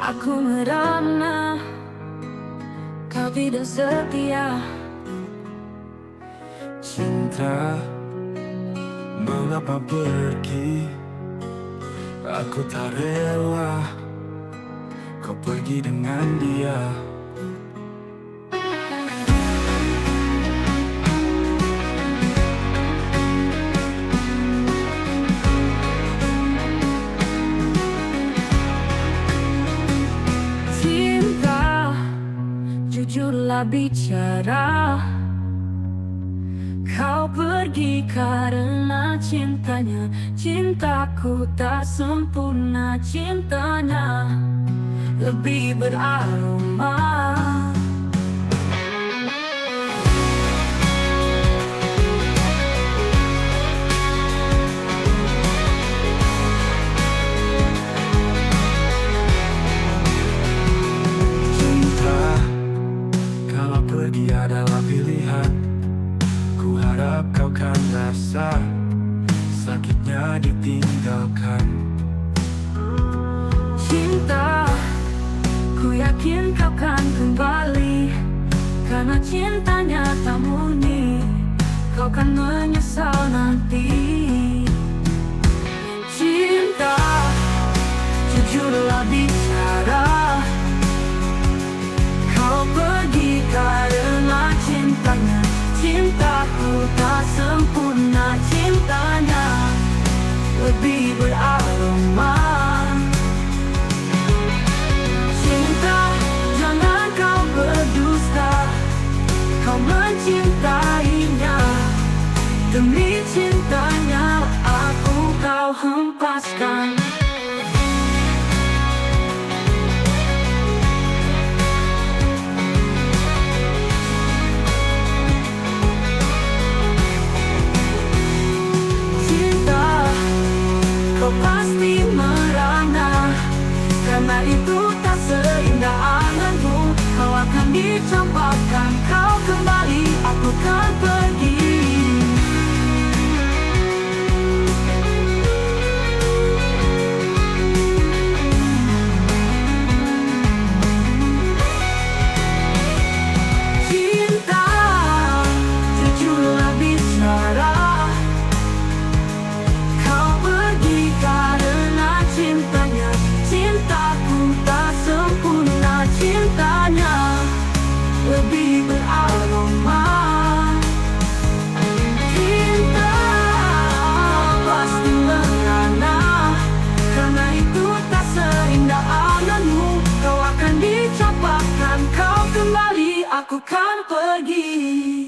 Aku merana kau tidak setia. Cinta, mengapa pergi? Aku tak rela kau pergi dengan dia. Cinta, jujurlah bicara. Kau pergi karena cintanya. Cintaku tak sempurna, cintanya lebih beraroma. Cinta, kalau pergi adalah pilihan, ku harap kau kan rasa sakitnya ditinggalkan. Cinta, ku yakin kau kan kembali, karena cintanya tak murni. Kau kan menyesal nanti. Cinta, jujurlah bicara. Kau pergi karena cintanya. Cintaku tak sempurna, cintanya lebih beraroma. Cinta, jangan kau berdusta. Kau mencintainya, demi cintanya aku kau hempaskan. Kau pasti merana, karena itu tak seindah anganmu. Kau akan dicampakkan, kau kembali, aku kan pergi. Cinta, jujurlah bicara. Cintanya, cintaku tak sempurna, cintanya lebih beraroma. Cinta pasti merana, karena itu tak seindah anganmu. Kau akan dicampakkan, kau kembali, aku kan pergi.